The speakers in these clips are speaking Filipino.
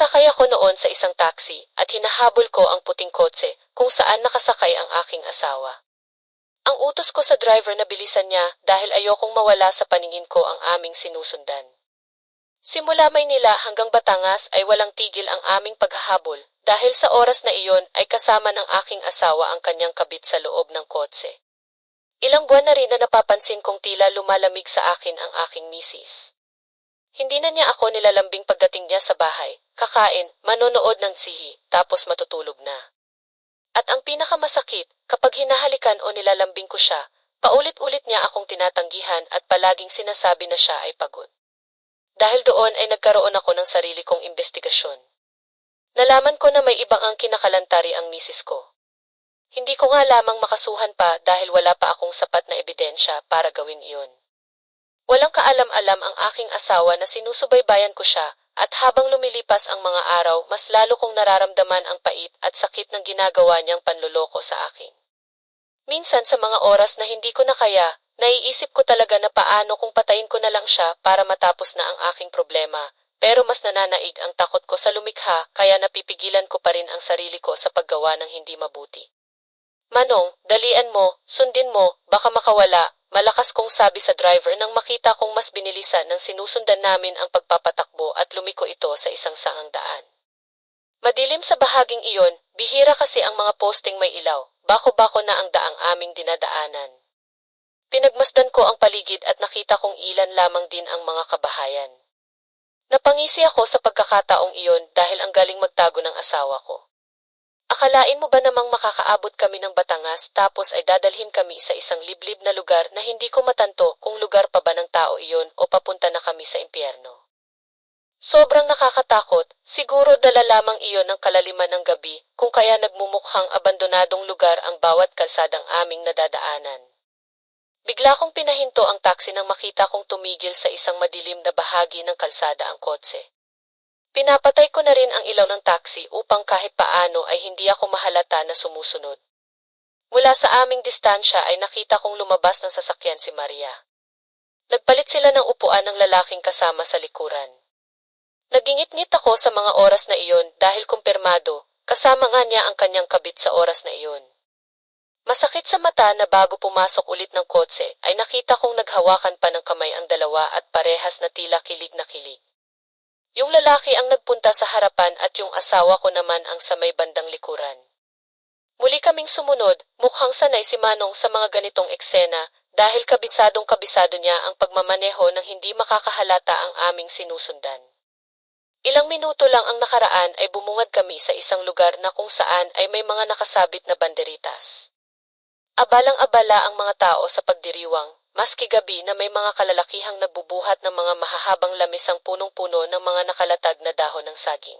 Nakasakay ako noon sa isang taxi at hinahabol ko ang puting kotse kung saan nakasakay ang aking asawa. Ang utos ko sa driver na bilisan niya dahil ayokong mawala sa paningin ko ang aming sinusundan. Simula Maynila hanggang Batangas ay walang tigil ang aming paghahabol dahil sa oras na iyon ay kasama ng aking asawa ang kanyang kabit sa loob ng kotse. Ilang buwan na rin na napapansin kong tila lumalamig sa akin ang aking misis. Hindi na niya ako nilalambing pagdating niya sa bahay, kakain, manonood ng sihi, tapos matutulog na. At ang pinakamasakit, kapag hinahalikan o nilalambing ko siya, paulit-ulit niya akong tinatanggihan at palaging sinasabi na siya ay pagod. Dahil doon ay nagkaroon ako ng sarili kong investigasyon. Nalaman ko na may ibang ang kinakalantari ang misis ko. Hindi ko nga lamang makasuhan pa dahil wala pa akong sapat na ebidensya para gawin iyon. Walang kaalam-alam ang aking asawa na sinusubaybayan ko siya at habang lumilipas ang mga araw mas lalo kong nararamdaman ang pait at sakit ng ginagawa niyang panloloko sa akin. Minsan sa mga oras na hindi ko na kaya, naiisip ko talaga na paano kung patayin ko na lang siya para matapos na ang aking problema, pero mas nananaig ang takot ko sa lumikha kaya napipigilan ko pa rin ang sarili ko sa paggawa ng hindi mabuti. Manong, dalian mo, sundin mo, baka makawala, malakas kong sabi sa driver nang makita kong mas binilisan ng sinusundan namin ang pagpapatakbo at lumiko ito sa isang saang daan. Madilim sa bahaging iyon, bihira kasi ang mga posting may ilaw, bako-bako na ang daang aming dinadaanan. Pinagmasdan ko ang paligid at nakita kong ilan lamang din ang mga kabahayan. Napangisi ako sa pagkakataong iyon dahil ang galing magtago ng asawa ko. Akalain mo ba namang makakaabot kami ng Batangas tapos ay dadalhin kami sa isang liblib na lugar na hindi ko matanto kung lugar pa ba ng tao iyon o papunta na kami sa impyerno? Sobrang nakakatakot, siguro dala lamang iyon ng kalaliman ng gabi kung kaya nagmumukhang abandonadong lugar ang bawat kalsadang aming nadadaanan. Bigla kong pinahinto ang taxi nang makita kong tumigil sa isang madilim na bahagi ng kalsada ang kotse. Pinapatay ko na rin ang ilaw ng taxi upang kahit paano ay hindi ako mahalata na sumusunod. Mula sa aming distansya ay nakita kong lumabas ng sasakyan si Maria. Nagpalit sila ng upuan ng lalaking kasama sa likuran. Nagingit-ngit ako sa mga oras na iyon dahil kumpirmado, kasama nga niya ang kanyang kabit sa oras na iyon. Masakit sa mata na bago pumasok ulit ng kotse ay nakita kong naghawakan pa ng kamay ang dalawa at parehas na tila kilig na kilig. Yung lalaki ang nagpunta sa harapan at yung asawa ko naman ang sa may bandang likuran. Muli kaming sumunod, mukhang sanay si Manong sa mga ganitong eksena dahil kabisadong-kabisado niya ang pagmamaneho ng hindi makakahalata ang aming sinusundan. Ilang minuto lang ang nakaraan ay bumungad kami sa isang lugar na kung saan ay may mga nakasabit na banderitas. Abalang-abala ang mga tao sa pagdiriwang, maski gabi na may mga kalalakihang nagbubuhat ng mga mahahabang lamisang punong-puno ng mga nakalatag na dahon ng saging.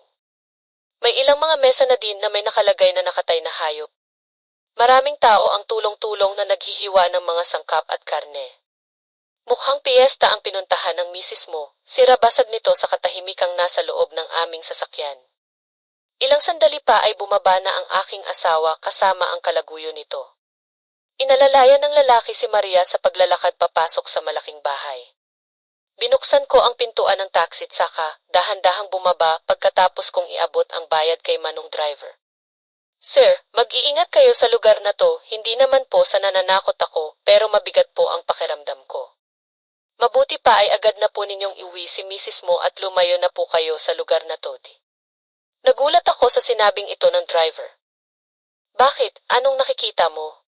May ilang mga mesa na din na may nakalagay na nakatay na hayop. Maraming tao ang tulong-tulong na naghihiwa ng mga sangkap at karne. Mukhang piyesta ang pinuntahan ng misis mo, sira-basag nito sa katahimikang nasa loob ng aming sasakyan. Ilang sandali pa ay bumaba na ang aking asawa kasama ang kalaguyo nito. Inalalayan ng lalaki si Maria sa paglalakad papasok sa malaking bahay. Binuksan ko ang pintuan ng taxi at saka, dahan-dahang bumaba pagkatapos kong iabot ang bayad kay Manong driver. Sir, mag-iingat kayo sa lugar na to, hindi naman po sa nananakot ako, pero mabigat po ang pakiramdam ko. Mabuti pa ay agad na po ninyong iuwi si misis mo at lumayo na po kayo sa lugar na to. Nagulat ako sa sinabing ito ng driver. Bakit? Anong nakikita mo?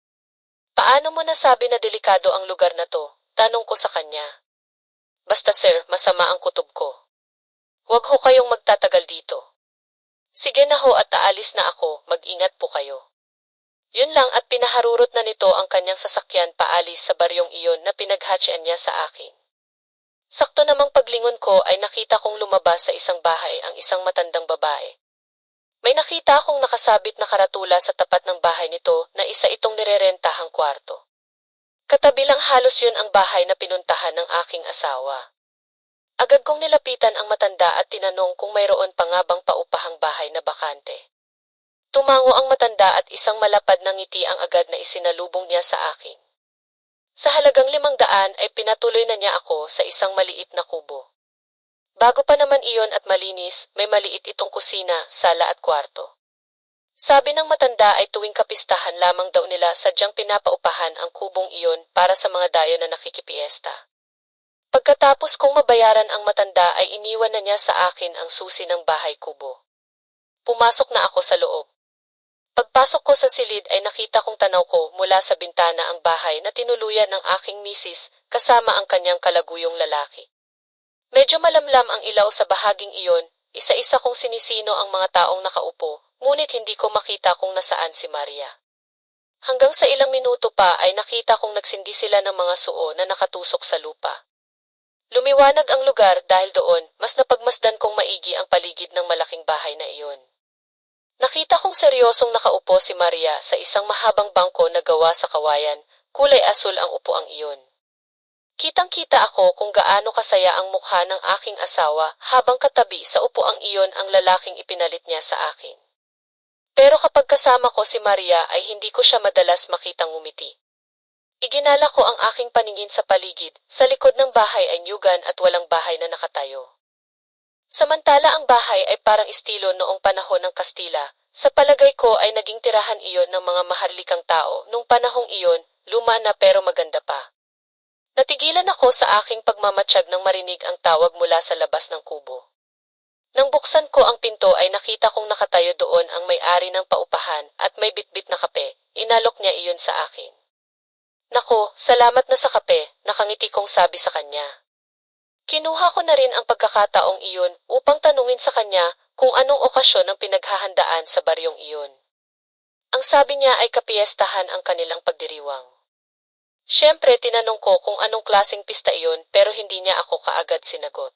Paano mo nasabi na delikado ang lugar na to? Tanong ko sa kanya. Basta sir, masama ang kutob ko. Huwag ho kayong magtatagal dito. Sige na ho at aalis na ako, mag-ingat po kayo. Yun lang at pinaharurot na nito ang kanyang sasakyan paalis sa baryong iyon na pinaghatsyan niya sa akin. Sakto namang paglingon ko ay nakita kong lumabas sa isang bahay ang isang matandang babae. May nakita akong nakasabit na karatula sa tapat ng bahay nito na isa itong nirerentahang kwarto. Katabi lang halos yun ang bahay na pinuntahan ng aking asawa. Agad kong nilapitan ang matanda at tinanong kung mayroon pa nga bang paupahang bahay na bakante. Tumango ang matanda at isang malapad na ngiti ang agad na isinalubong niya sa akin. Sa halagang 500 ay pinatuloy na niya ako sa isang maliit na kubo. Bago pa naman iyon at malinis, may maliit itong kusina, sala at kwarto. Sabi ng matanda ay tuwing kapistahan lamang daw nila sadyang pinapaupahan ang kubong iyon para sa mga dayo na nakikipiesta. Pagkatapos kong mabayaran ang matanda ay iniwan na niya sa akin ang susi ng bahay kubo. Pumasok na ako sa loob. Pagpasok ko sa silid ay nakita kong tanaw ko mula sa bintana ang bahay na tinuluyan ng aking misis kasama ang kanyang kalaguyong lalaki. Medyo malamlam ang ilaw sa bahaging iyon, isa-isa kong sinisino ang mga taong nakaupo, ngunit hindi ko makita kung nasaan si Maria. Hanggang sa ilang minuto pa ay nakita kong nagsindi sila ng mga suo na nakatusok sa lupa. Lumiwanag ang lugar dahil doon, mas napagmasdan kong maigi ang paligid ng malaking bahay na iyon. Nakita kong seryosong nakaupo si Maria sa isang mahabang bangko na gawa sa kawayan, kulay asul ang upuang iyon. Kitang-kita ako kung gaano kasaya ang mukha ng aking asawa habang katabi sa upuang iyon ang lalaking ipinalit niya sa akin. Pero kapag kasama ko si Maria ay hindi ko siya madalas makitang ngumiti. Iginala ko ang aking paningin sa paligid, sa likod ng bahay ay nyugan at walang bahay na nakatayo. Samantala ang bahay ay parang estilo noong panahon ng Kastila, sa palagay ko ay naging tirahan iyon ng mga maharlikang tao nung panahong iyon, luma na pero maganda pa. Natigilan ako sa aking pagmamatsyag nang marinig ang tawag mula sa labas ng kubo. Nang buksan ko ang pinto ay nakita kong nakatayo doon ang may-ari ng paupahan at may bitbit na kape, inalok niya iyon sa akin. Nako, salamat na sa kape, nakangiti kong sabi sa kanya. Kinuha ko na rin ang pagkakataong iyon upang tanungin sa kanya kung anong okasyon ang pinaghahandaan sa baryong iyon. Ang sabi niya ay kapiestahan ang kanilang pagdiriwang. Siyempre tinanong ko kung anong klaseng pista iyon pero hindi niya ako kaagad sinagot.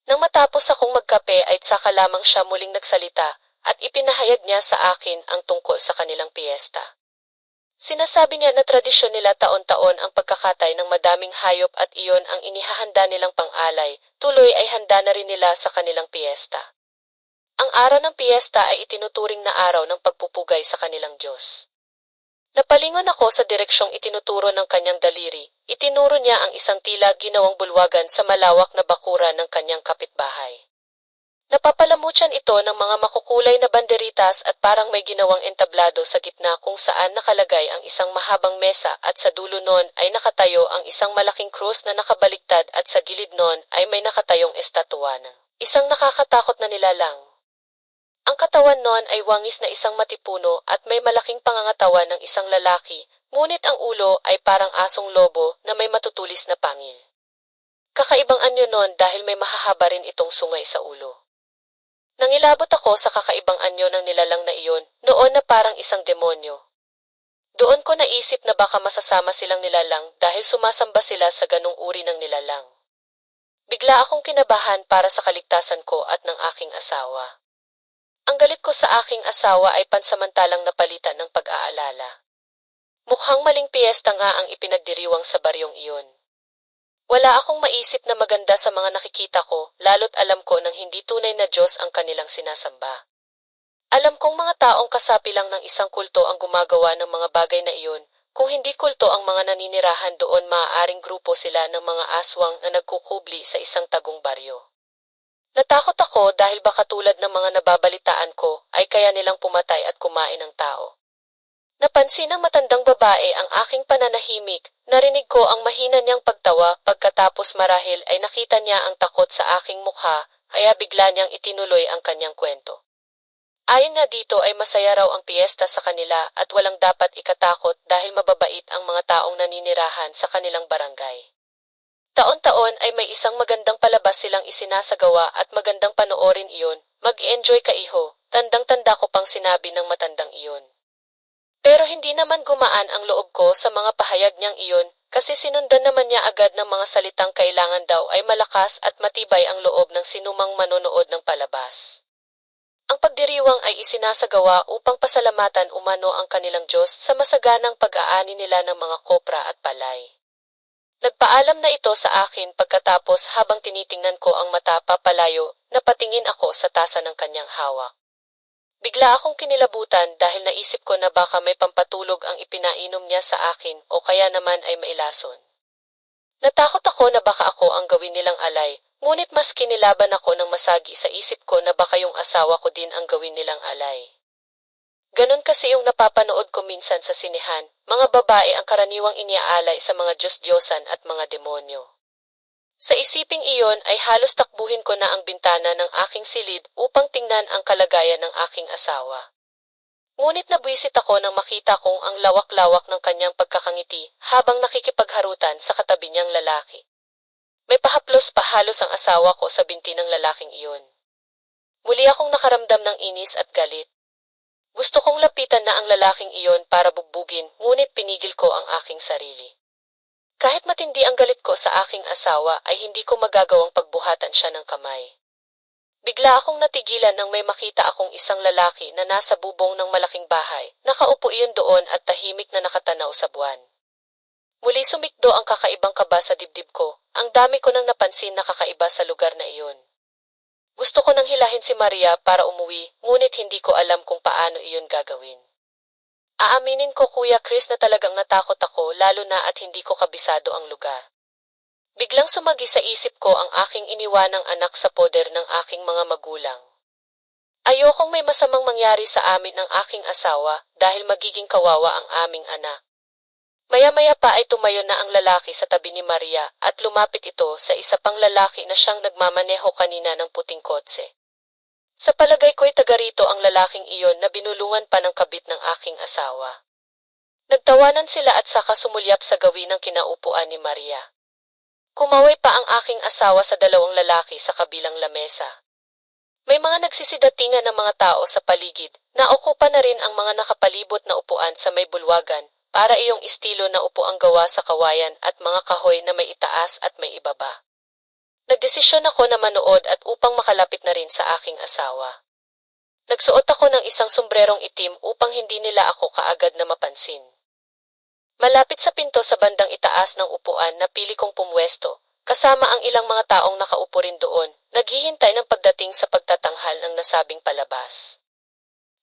Nang matapos akong magkape ay saka lamang siya muling nagsalita at ipinahayag niya sa akin ang tungkol sa kanilang piyesta. Sinasabi niya na tradisyon nila taon-taon ang pagkakatay ng madaming hayop at iyon ang inihahanda nilang pang-alay, tuloy ay handa na rin nila sa kanilang piyesta. Ang araw ng piyesta ay itinuturing na araw ng pagpupugay sa kanilang Diyos. Napalingon ako sa direksyong itinuturo ng kanyang daliri, itinuro niya ang isang tila ginawang bulwagan sa malawak na bakura ng kanyang kapitbahay. Napapalamutyan ito ng mga makukulay na banderitas at parang may ginawang entablado sa gitna kung saan nakalagay ang isang mahabang mesa at sa dulo nun ay nakatayo ang isang malaking krus na nakabaliktad at sa gilid nun ay may nakatayong estatwa ng isang nakakatakot na nilalang. Ang katawan nun ay wangis na isang matipuno at may malaking pangangatawan ng isang lalaki, ngunit ang ulo ay parang asong lobo na may matutulis na pangil. Kakaibang anyo nun dahil may mahahaba rin itong sungay sa ulo. Nangilabot ako sa kakaibang anyo ng nilalang na iyon, noon na parang isang demonyo. Doon ko naisip na baka masasama silang nilalang dahil sumasamba sila sa ganung uri ng nilalang. Bigla akong kinabahan para sa kaligtasan ko at ng aking asawa. Ang galit ko sa aking asawa ay pansamantalang napalitan ng pag-aalala. Mukhang maling piyesta nga ang ipinagdiriwang sa baryong iyon. Wala akong maisip na maganda sa mga nakikita ko, lalo't alam ko nang hindi tunay na Diyos ang kanilang sinasamba. Alam kong mga taong kasapi lang ng isang kulto ang gumagawa ng mga bagay na iyon, kung hindi kulto ang mga naninirahan doon maaaring grupo sila ng mga aswang na nagkukubli sa isang tagong baryo. Natakot ako dahil baka tulad ng mga nababalitaan ko ay kaya nilang pumatay at kumain ng tao. Napansin ng matandang babae ang aking pananahimik, narinig ko ang mahina niyang pagtawa pagkatapos marahil ay nakita niya ang takot sa aking mukha, kaya bigla niyang itinuloy ang kanyang kwento. Ayon nga dito ay masaya raw ang piyesta sa kanila at walang dapat ikatakot dahil mababait ang mga taong naninirahan sa kanilang barangay. Taon-taon ay may isang magandang palabas silang isinasagawa at magandang panoorin iyon, mag-enjoy ka iho, tandang-tanda ko pang sinabi ng matandang iyon. Pero hindi naman gumaan ang loob ko sa mga pahayag niyang iyon, kasi sinundan naman niya agad ng mga salitang kailangan daw ay malakas at matibay ang loob ng sinumang manonood ng palabas. Ang pagdiriwang ay isinasagawa upang pasalamatan umano ang kanilang Diyos sa masaganang pag-aani nila ng mga kopra at palay. Nagpaalam na ito sa akin pagkatapos habang tinitingnan ko ang mata papalayo, napatingin ako sa tasa ng kanyang hawak. Bigla akong kinilabutan dahil naisip ko na baka may pampatulog ang ipinainom niya sa akin o kaya naman ay mailason. Natakot ako na baka ako ang gawin nilang alay, Ngunit mas kinilaban ako ng masagi sa isip ko na baka yung asawa ko din ang gawin nilang alay. Ganon kasi yung napapanood ko minsan sa sinehan, mga babae ang karaniwang iniaalay sa mga Diyos-Diyosan at mga demonyo. Sa isiping iyon ay halos takbuhin ko na ang bintana ng aking silid upang tingnan ang kalagayan ng aking asawa. Ngunit nabwisit ako nang makita kong ang lawak-lawak ng kanyang pagkakangiti habang nakikipagharutan sa katabi niyang lalaki. May pahaplos pa halos ang asawa ko sa binti ng lalaking iyon. Muli akong nakaramdam ng inis at galit. Gusto kong lapitan na ang lalaking iyon para bugbugin, ngunit pinigil ko ang aking sarili. Kahit matindi ang galit ko sa aking asawa ay hindi ko magagawang pagbuhatan siya ng kamay. Bigla akong natigilan nang may makita akong isang lalaki na nasa bubong ng malaking bahay. Nakaupo iyon doon at tahimik na nakatanaw sa buwan. Muli sumikdo ang kakaibang kaba sa dibdib ko. Ang dami ko nang napansin na kakaiba sa lugar na iyon. Gusto ko nang hilahin si Maria para umuwi, ngunit hindi ko alam kung paano iyon gagawin. Aaminin ko Kuya Chris na talagang natakot ako lalo na at hindi ko kabisado ang lugar. Biglang sumagi sa isip ko ang aking iniwanang anak sa poder ng aking mga magulang. Ayokong may masamang mangyari sa amin ng aking asawa dahil magiging kawawa ang aming anak. Maya-maya pa ay tumayo na ang lalaki sa tabi ni Maria at lumapit ito sa isa pang lalaki na siyang nagmamaneho kanina ng puting kotse. Sa palagay ko'y taga rito ang lalaking iyon na binulungan pa ng kabit ng aking asawa. Nagtawanan sila at saka sumulyap sa gawin ng kinaupuan ni Maria. Kumaway pa ang aking asawa sa dalawang lalaki sa kabilang lamesa. May mga nagsisidatingan ng mga tao sa paligid, naokupa na rin ang mga nakapalibot na upuan sa may bulwagan, para iyong estilo na upuang gawa sa kawayan at mga kahoy na may itaas at may ibaba. Nagdesisyon ako na manood at upang makalapit na rin sa aking asawa. Nagsuot ako ng isang sombrerong itim upang hindi nila ako kaagad na mapansin. Malapit sa pinto sa bandang itaas ng upuan napili kong pumwesto, kasama ang ilang mga taong nakaupo rin doon, naghihintay ng pagdating sa pagtatanghal ng nasabing palabas.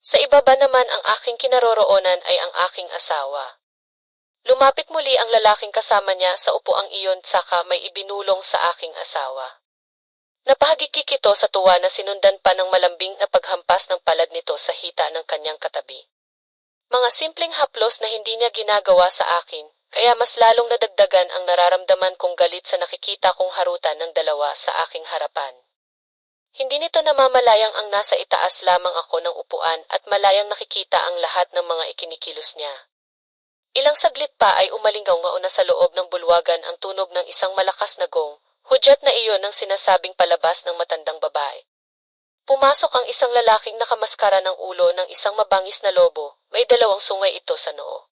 Sa ibaba naman ang aking kinaroroonan ay ang aking asawa. Lumapit muli ang lalaking kasama niya sa upuang iyon saka may ibinulong sa aking asawa. Napahagikik ito sa tuwa na sinundan pa ng malambing na paghampas ng palad nito sa hita ng kanyang katabi. Mga simpleng haplos na hindi niya ginagawa sa akin, kaya mas lalong nadagdagan ang nararamdaman kong galit sa nakikita kong harutan ng dalawa sa aking harapan. Hindi nito namamalayang ang nasa itaas lamang ako ng upuan at malayang nakikita ang lahat ng mga ikinikilos niya. Ilang saglit pa ay umalingaw-ngaw na sa loob ng bulwagan ang tunog ng isang malakas na gong, hudyat na iyon ang sinasabing palabas ng matandang babae. Pumasok ang isang lalaking nakamaskara ng ulo ng isang mabangis na lobo, may dalawang sungay ito sa noo.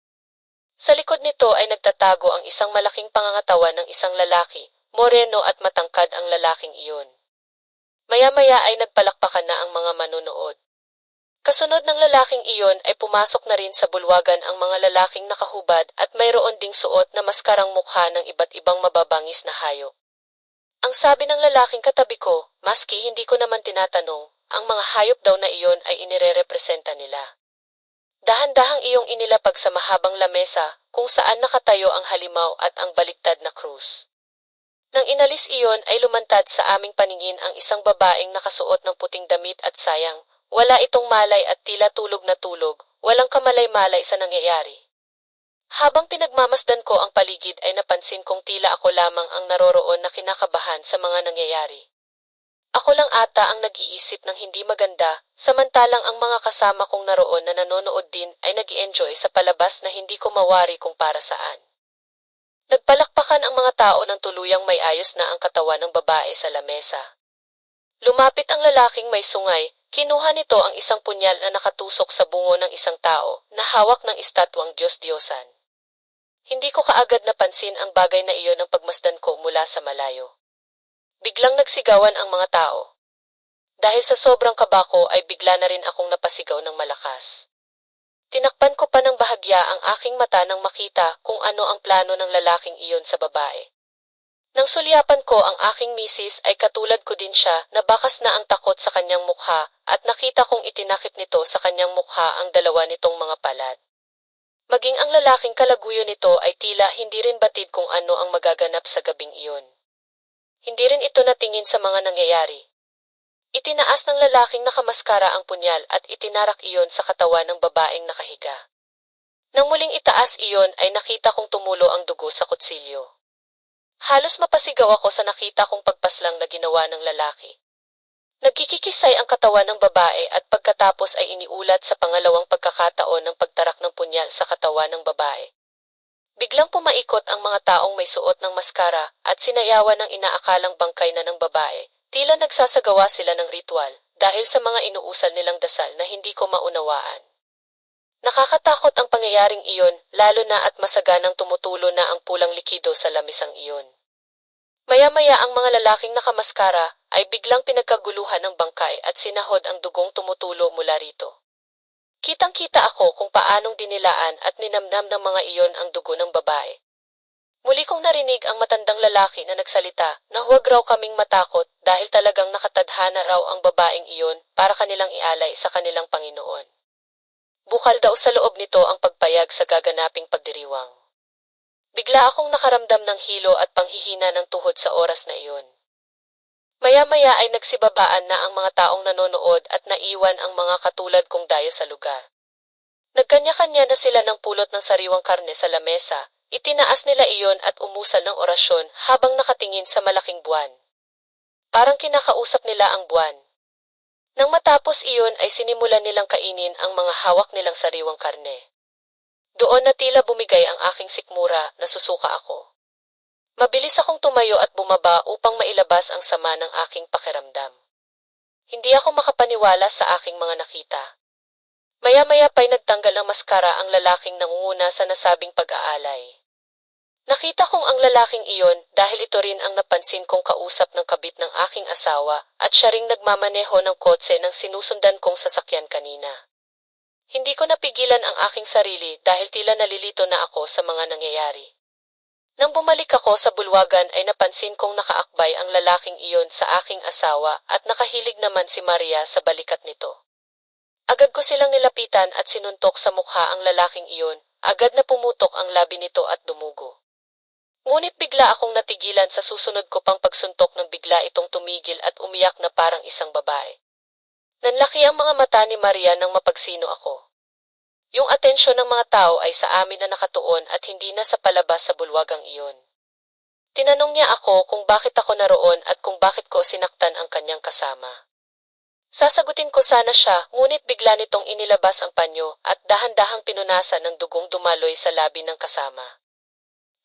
Sa likod nito ay nagtatago ang isang malaking pangangatawan ng isang lalaki, moreno at matangkad ang lalaking iyon. Maya-maya ay nagpalakpakan na ang mga manonood. Kasunod ng lalaking iyon ay pumasok na rin sa bulwagan ang mga lalaking nakahubad at mayroon ding suot na maskarang mukha ng iba't ibang mababangis na hayop. Ang sabi ng lalaking katabi ko, maski hindi ko naman tinatanong, ang mga hayop daw na iyon ay inirerepresenta nila. Dahan-dahang iyong inilapag sa mahabang lamesa kung saan nakatayo ang halimaw at ang baliktad na krus. Nang inalis iyon ay lumantad sa aming paningin ang isang babaeng nakasuot ng puting damit at sayang, wala itong malay at tila tulog na tulog, walang kamalay-malay sa nangyayari. Habang pinagmamasdan ko ang paligid ay napansin kong tila ako lamang ang naroroon na kinakabahan sa mga nangyayari. Ako lang ata ang nag-iisip ng hindi maganda, samantalang ang mga kasama kong naroon na nanonood din ay nag-i-enjoy sa palabas na hindi ko mawari kung para saan. Nagpalakpakan ang mga tao ng tuluyang may ayos na ang katawan ng babae sa lamesa. Lumapit ang lalaking may sungay, kinuha nito ang isang punyal na nakatusok sa bungo ng isang tao na hawak ng estatwang Diyos-Diyosan. Hindi ko kaagad napansin ang bagay na iyon ng pagmasdan ko mula sa malayo. Biglang nagsigawan ang mga tao. Dahil sa sobrang kaba ko ay bigla na rin akong napasigaw ng malakas. Tinakpan ko pa ng bahagya ang aking mata nang makita kung ano ang plano ng lalaking iyon sa babae. Nang sulyapan ko ang aking misis ay katulad ko din siya na bakas na ang takot sa kanyang mukha at nakita kong itinakip nito sa kanyang mukha ang dalawa nitong mga palad. Maging ang lalaking kalaguyo nito ay tila hindi rin batid kung ano ang magaganap sa gabing iyon. Hindi rin ito natingin sa mga nangyayari. Itinaas ng lalaking nakamaskara ang punyal at itinarak iyon sa katawan ng babaeng nakahiga. Nang muling itaas iyon ay nakita kong tumulo ang dugo sa kutsilyo. Halos mapasigaw ako sa nakita kong pagpaslang na ginawa ng lalaki. Nagkikikisay ang katawan ng babae at pagkatapos ay iniulat sa pangalawang pagkakataon ng pagtarak ng punyal sa katawan ng babae. Biglang pumaikot ang mga taong may suot ng maskara at sinayawan ng inaakalang bangkay na ng babae. Tila nagsasagawa sila ng ritual dahil sa mga inuusal nilang dasal na hindi ko maunawaan. Nakakatakot ang pangyayaring iyon, lalo na at masaganang tumutulo na ang pulang likido sa lamisang iyon. Maya-maya ang mga lalaking nakamaskara ay biglang pinagkaguluhan ng bangkay at sinahod ang dugong tumutulo mula rito. Kitang-kita ako kung paanong dinilaan at ninamnam ng mga iyon ang dugo ng babae. Muli kong narinig ang matandang lalaki na nagsalita na huwag raw kaming matakot dahil talagang nakatadhana raw ang babaeng iyon para kanilang ialay sa kanilang Panginoon. Bukal daw sa loob nito ang pagpayag sa gaganaping pagdiriwang. Bigla akong nakaramdam ng hilo at panghihina ng tuhod sa oras na iyon. Maya-maya ay nagsibabaan na ang mga taong nanonood at naiwan ang mga katulad kong dayo sa lugar. Nagkanya-kanya na sila ng pulot ng sariwang karne sa lamesa. Itinaas nila iyon at umusal ng orasyon habang nakatingin sa malaking buwan. Parang kinakausap nila ang buwan. Nang matapos iyon ay sinimulan nilang kainin ang mga hawak nilang sariwang karne. Doon na tila bumigay ang aking sikmura, nasusuka ako. Mabilis akong tumayo at bumaba upang mailabas ang sama ng aking pakiramdam. Hindi ako makapaniwala sa aking mga nakita. Maya-maya pa'y nagtanggal ng maskara ang lalaking nangunguna sa nasabing pag-aalay. Nakita kong ang lalaking iyon dahil ito rin ang napansin kong kausap ng kabit ng aking asawa at siya ring nagmamaneho ng kotse ng sinusundan kong sasakyan kanina. Hindi ko napigilan ang aking sarili dahil tila nalilito na ako sa mga nangyayari. Nang bumalik ako sa bulwagan ay napansin kong nakaakbay ang lalaking iyon sa aking asawa at nakahilig naman si Maria sa balikat nito. Agad ko silang nilapitan at sinuntok sa mukha ang lalaking iyon, agad na pumutok ang labi nito at dumugo. Ngunit bigla akong natigilan sa susunod ko pang pagsuntok nang bigla itong tumigil at umiyak na parang isang babae. Nanlaki ang mga mata ni Maria nang mapagsino ako. Yung atensyon ng mga tao ay sa amin na nakatuon at hindi na sa palabas sa bulwagang iyon. Tinanong niya ako kung bakit ako naroon at kung bakit ko sinaktan ang kanyang kasama. Sasagutin ko sana siya, ngunit bigla nitong inilabas ang panyo at dahan-dahang pinunasan ng dugong dumaloy sa labi ng kasama.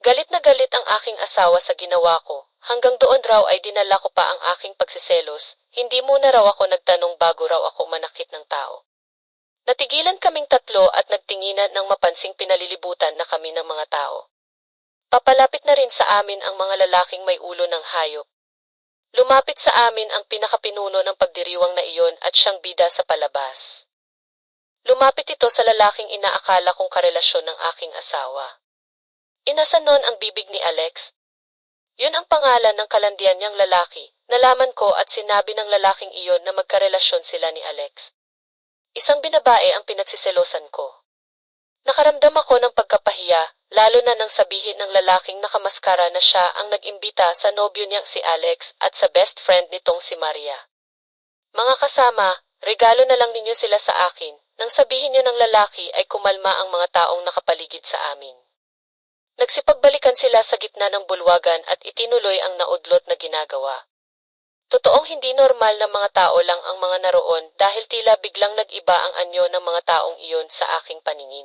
Galit na galit ang aking asawa sa ginawa ko, hanggang doon raw ay dinala ko pa ang aking pagsiselos, hindi muna raw ako nagtanong bago raw ako manakit ng tao. Natigilan kaming tatlo at nagtinginan ng mapansing pinalilibutan na kami ng mga tao. Papalapit na rin sa amin ang mga lalaking may ulo ng hayop. Lumapit sa amin ang pinakapinuno ng pagdiriwang na iyon at siyang bida sa palabas. Lumapit ito sa lalaking inaakala kong karelasyon ng aking asawa. Inasa nun ang bibig ni Alex. Yun ang pangalan ng kalandian niyang lalaki. Nalaman ko at sinabi ng lalaking iyon na magkarelasyon sila ni Alex. Isang binabae ang pinagsiselosan ko. Nakaramdam ako ng pagkapahiya, lalo na nang sabihin ng lalaking nakamaskara na siya ang nag-imbita sa nobyo niyang si Alex at sa best friend nitong si Maria. Mga kasama, regalo na lang ninyo sila sa akin. Nang sabihin niyo ng lalaki ay kumalma ang mga taong nakapaligid sa amin. Nagsipagbalikan sila sa gitna ng bulwagan at itinuloy ang naudlot na ginagawa. Totoong hindi normal na mga tao lang ang mga naroon dahil tila biglang nag-iba ang anyo ng mga taong iyon sa aking paningin.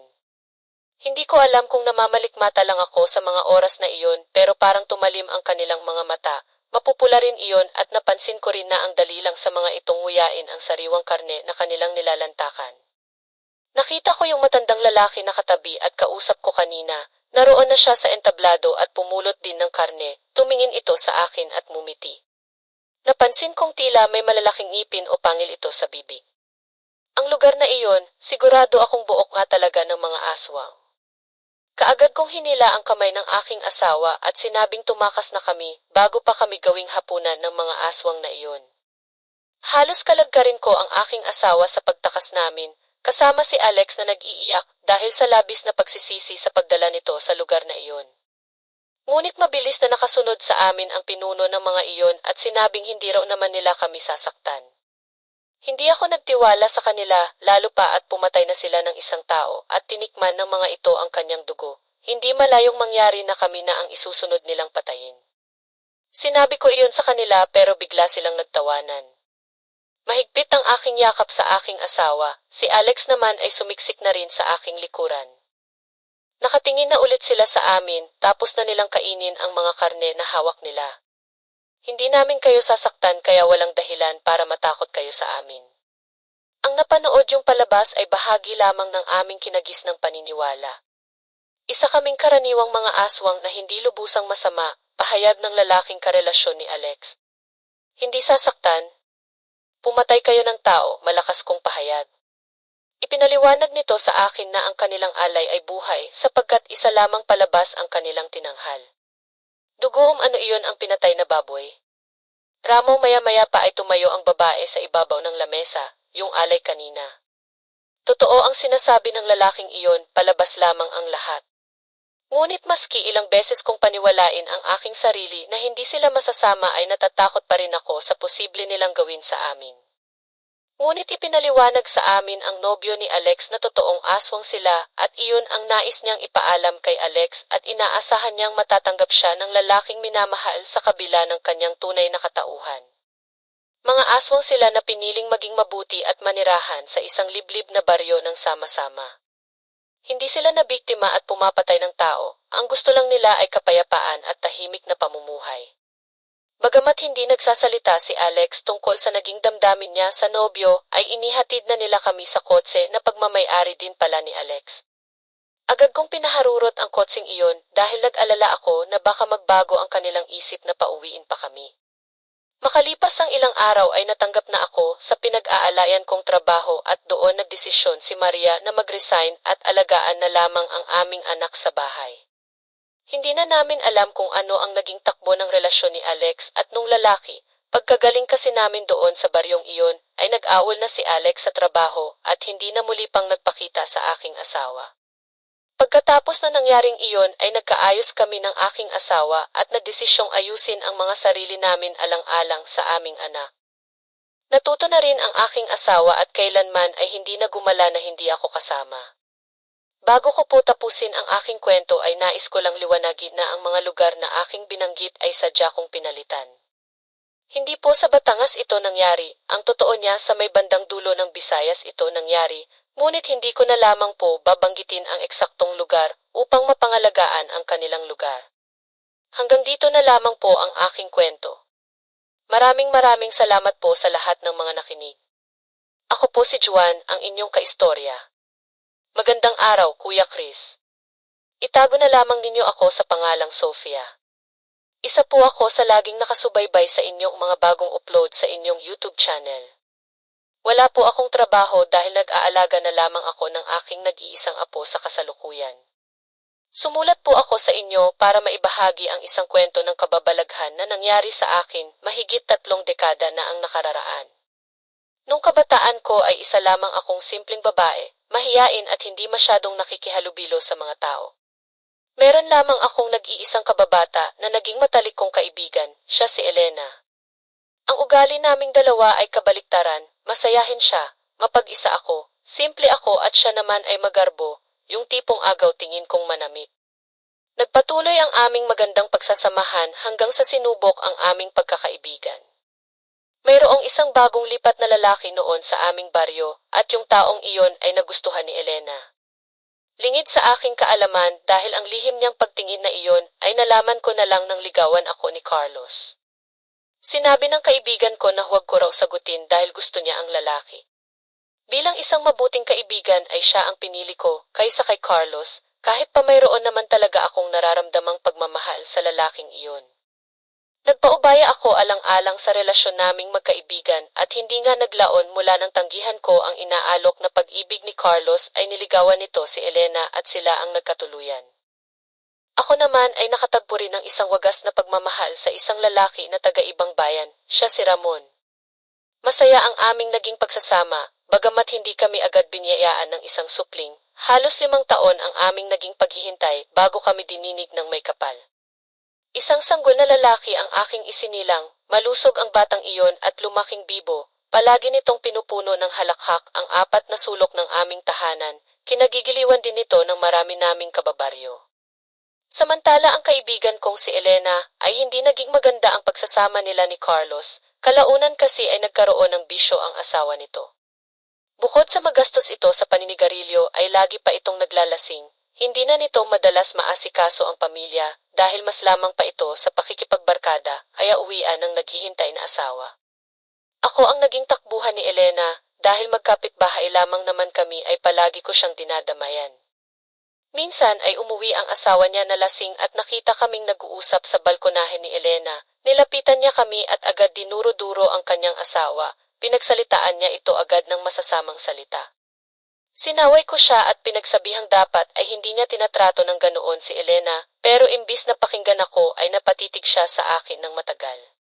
Hindi ko alam kung namamalikmata lang ako sa mga oras na iyon pero parang tumalim ang kanilang mga mata. Mapupula rin iyon at napansin ko rin na ang dali lang sa mga itong nguyain ang sariwang karne na kanilang nilalantakan. Nakita ko yung matandang lalaki na katabi at kausap ko kanina. Naroon na siya sa entablado at pumulot din ng karne. Tumingin ito sa akin at mumiti. Napansin kong tila may malalaking ngipin o pangil ito sa bibig. Ang lugar na iyon, sigurado akong buok nga talaga ng mga aswang. Kaagad kong hinila ang kamay ng aking asawa at sinabing tumakas na kami bago pa kami gawing hapunan ng mga aswang na iyon. Halos kalagkarin ko ang aking asawa sa pagtakas namin, kasama si Alex na nag-iiyak dahil sa labis na pagsisisi sa pagdala nito sa lugar na iyon. Ngunit mabilis na nakasunod sa amin ang pinuno ng mga iyon at sinabing hindi raw naman nila kami sasaktan. Hindi ako nagtiwala sa kanila, lalo pa at pumatay na sila ng isang tao at tinikman ng mga ito ang kanyang dugo. Hindi malayong mangyari na kami na ang isusunod nilang patayin. Sinabi ko iyon sa kanila pero bigla silang nagtawanan. Mahigpit ang aking yakap sa aking asawa, si Alex naman ay sumiksik na rin sa aking likuran. Nakatingin na ulit sila sa amin, tapos na nilang kainin ang mga karne na hawak nila. Hindi namin kayo sasaktan kaya walang dahilan para matakot kayo sa amin. Ang napanood yung palabas ay bahagi lamang ng aming kinagis ng paniniwala. Isa kaming karaniwang mga aswang na hindi lubusang masama, pahayag ng lalaking karelasyon ni Alex. Hindi sasaktan. Pumatay kayo ng tao, malakas kong pahayag. Ipinaliwanag nito sa akin na ang kanilang alay ay buhay sapagkat isa lamang palabas ang kanilang tinanghal. Dugoom ano iyon ang pinatay na baboy? Ramo maya-maya pa ay tumayo ang babae sa ibabaw ng lamesa, yung alay kanina. Totoo ang sinasabi ng lalaking iyon, palabas lamang ang lahat. Ngunit maski ilang beses kong paniwalain ang aking sarili na hindi sila masasama ay natatakot pa rin ako sa posible nilang gawin sa amin. Ngunit ipinaliwanag sa amin ang nobyo ni Alex na totoong aswang sila at iyon ang nais niyang ipaalam kay Alex at inaasahan niyang matatanggap siya ng lalaking minamahal sa kabila ng kanyang tunay na katauhan. Mga aswang sila na piniling maging mabuti at manirahan sa isang liblib na baryo ng sama-sama. Hindi sila nabiktima at pumapatay ng tao, ang gusto lang nila ay kapayapaan at tahimik na pamumuhay. Bagamat hindi nagsasalita si Alex tungkol sa naging damdamin niya sa nobyo, ay inihatid na nila kami sa kotse na pagmamay-ari din pala ni Alex. Agad kong pinaharurot ang kotseng iyon dahil nag-alala ako na baka magbago ang kanilang isip na pauwiin pa kami. Makalipas ang ilang araw ay natanggap na ako sa pinag-aalayan kong trabaho at doon nagdesisyon si Maria na mag-resign at alagaan na lamang ang aming anak sa bahay. Hindi na namin alam kung ano ang naging takbo ng relasyon ni Alex at nung lalaki. Pagkagaling kasi namin doon sa baryong iyon ay nag-awol na si Alex sa trabaho at hindi na muli pang nagpakita sa aking asawa. Pagkatapos na nangyaring iyon ay nagkaayos kami ng aking asawa at nagdesisyong ayusin ang mga sarili namin alang-alang sa aming anak. Natuto na rin ang aking asawa at kailanman ay hindi na gumala na hindi ako kasama. Bago ko po tapusin ang aking kwento ay nais ko lang liwanagin na ang mga lugar na aking binanggit ay sadya kong pinalitan. Hindi po sa Batangas ito nangyari, ang totoo niya sa may bandang dulo ng Visayas ito nangyari, ngunit hindi ko na lamang po babanggitin ang eksaktong lugar upang mapangalagaan ang kanilang lugar. Hanggang dito na lamang po ang aking kwento. Maraming salamat po sa lahat ng mga nakinig. Ako po si Juan, ang inyong kaistorya. Magandang araw, Kuya Chris. Itago na lamang ninyo ako sa pangalang Sofia. Isa po ako sa laging nakasubaybay sa inyong mga bagong upload sa inyong YouTube channel. Wala po akong trabaho dahil nag-aalaga na lamang ako ng aking nag-iisang apo sa kasalukuyan. Sumulat po ako sa inyo para maibahagi ang isang kwento ng kababalaghan na nangyari sa akin mahigit 3 dekada na ang nakararaan. Nung kabataan ko ay isa lamang akong simpleng babae, mahiyain at hindi masyadong nakikihalubilo sa mga tao. Meron lamang akong nag-iisang kababata na naging matalik kong kaibigan, siya si Elena. Ang ugali naming dalawa ay kabaliktaran, masayahin siya, mapag-isa ako, simple ako at siya naman ay magarbo, yung tipong agaw tingin kong manamit. Nagpatuloy ang aming magandang pagsasamahan hanggang sa sinubok ang aming pagkakaibigan. Mayroong isang bagong lipat na lalaki noon sa aming baryo at yung taong iyon ay nagustuhan ni Elena. Lingid sa aking kaalaman dahil ang lihim niyang pagtingin na iyon ay nalaman ko na lang nang ligawan ako ni Carlos. Sinabi ng kaibigan ko na huwag ko raw sagutin dahil gusto niya ang lalaki. Bilang isang mabuting kaibigan ay siya ang pinili ko kaysa kay Carlos kahit pa mayroon naman talaga akong nararamdamang pagmamahal sa lalaking iyon. Nagpaubaya ako alang-alang sa relasyon naming magkaibigan at hindi nga naglaon mula ng tanggihan ko ang inaalok na pag-ibig ni Carlos ay niligawan nito si Elena at sila ang nagkatuluyan. Ako naman ay nakatagpo rin ng isang wagas na pagmamahal sa isang lalaki na taga-ibang bayan, siya si Ramon. Masaya ang aming naging pagsasama, bagamat hindi kami agad binyayaan ng isang supling, halos 5 taon ang aming naging paghihintay bago kami dininig ng may kapal. Isang sanggol na lalaki ang aking isinilang, malusog ang batang iyon at lumaking bibo. Palagi nitong pinupuno ng halakhak ang apat na sulok ng aming tahanan, kinagigiliwan din nito ng marami naming kababaryo. Samantala ang kaibigan kong si Elena ay hindi naging maganda ang pagsasama nila ni Carlos, kalaunan kasi ay nagkaroon ng bisyo ang asawa nito. Bukod sa magastos ito sa paninigarilyo ay lagi pa itong naglalasing, hindi na nito madalas maasikaso ang pamilya dahil mas lamang pa ito sa pakikipagbarkada kaya uwian ng naghihintay na asawa. Ako ang naging takbuhan ni Elena dahil magkapitbahay lamang naman kami ay palagi ko siyang dinadamayan. Minsan ay umuwi ang asawa niya na lasing at nakita kaming nag-uusap sa balkonahe ni Elena. Nilapitan niya kami at agad dinuro-duro ang kanyang asawa. Pinagsalitaan niya ito agad ng masasamang salita. Sinaway ko siya at pinagsabihang dapat ay hindi niya tinatrato ng ganoon si Elena, pero imbis na pakinggan ako ay napatitig siya sa akin ng matagal.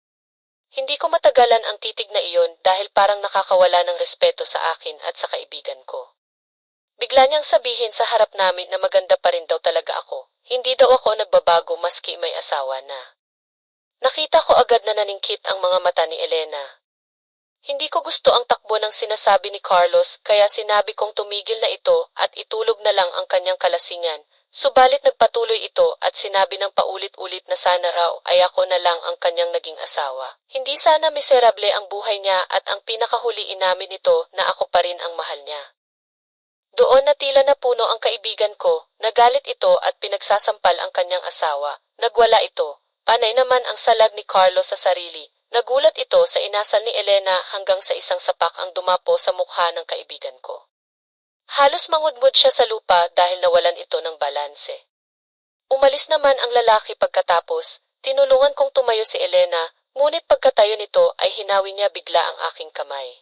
Hindi ko matagalan ang titig na iyon dahil parang nakakawala ng respeto sa akin at sa kaibigan ko. Bigla niyang sabihin sa harap namin na maganda pa rin daw talaga ako. Hindi daw ako nagbabago maski may asawa na. Nakita ko agad na naningkit ang mga mata ni Elena. Hindi ko gusto ang takbo ng sinasabi ni Carlos kaya sinabi kong tumigil na ito at itulog na lang ang kanyang kalasingan. Subalit nagpatuloy ito at sinabi ng paulit-ulit na sana raw ay ako na lang ang kanyang naging asawa. Hindi sana miserable ang buhay niya at ang pinakahuli inamin nito na ako pa rin ang mahal niya. Doon na tila na puno ang kaibigan ko, nagalit ito at pinagsasampal ang kanyang asawa. Nagwala ito. Panay naman ang salag ni Carlos sa sarili. Nagulat ito sa inasal ni Elena hanggang sa isang sapak ang dumapo sa mukha ng kaibigan ko. Halos mangudmud siya sa lupa dahil nawalan ito ng balanse. Umalis naman ang lalaki pagkatapos, tinulungan kong tumayo si Elena, ngunit pagkatayo nito ay hinawi niya bigla ang aking kamay.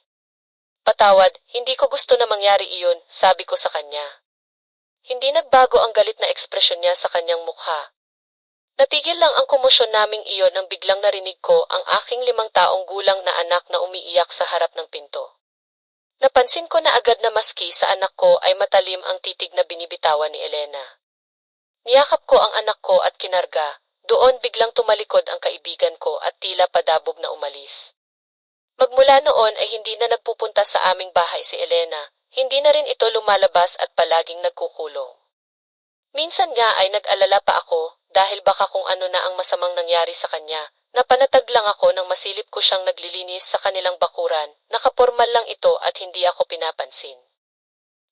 Patawad, hindi ko gusto na mangyari iyon, sabi ko sa kanya. Hindi nagbago ang galit na ekspresyon niya sa kanyang mukha. Natigil lang ang komosyon naming iyon nang biglang narinig ko ang aking 5 taong gulang na anak na umiiyak sa harap ng pinto. Napansin ko na agad na maski sa anak ko ay matalim ang titig na binibitawan ni Elena. Niyakap ko ang anak ko at kinarga, doon biglang tumalikod ang kaibigan ko at tila padabog na umalis. Magmula noon ay hindi na nagpupunta sa aming bahay si Elena, hindi na rin ito lumalabas at palaging nagkukulong. Minsan nga ay nag-alala pa ako dahil baka kung ano na ang masamang nangyari sa kanya. Napanatag lang ako nang masilip ko siyang naglilinis sa kanilang bakuran, nakapormal lang ito at hindi ako pinapansin.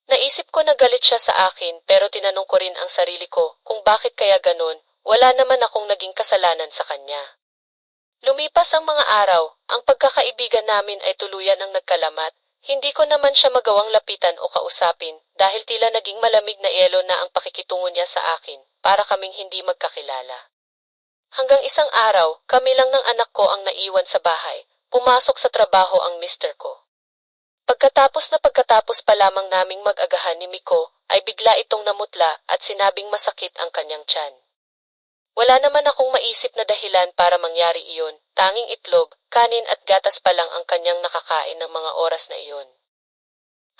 Naisip ko na galit siya sa akin pero tinanong ko rin ang sarili ko kung bakit kaya ganon, wala naman akong naging kasalanan sa kanya. Lumipas ang mga araw, ang pagkakaibigan namin ay tuluyan ang nagkalamat, hindi ko naman siya magawang lapitan o kausapin dahil tila naging malamig na yelo na ang pakikitungo niya sa akin, para kaming hindi magkakilala. Hanggang isang araw, kami lang ng anak ko ang naiwan sa bahay. Pumasok sa trabaho ang mister ko. Pagkatapos pa lamang naming mag-agahan ni Miko, ay bigla itong namutla at sinabing masakit ang kanyang tiyan. Wala naman akong maisip na dahilan para mangyari iyon, tanging itlog, kanin at gatas pa lang ang kanyang nakakain ng mga oras na iyon.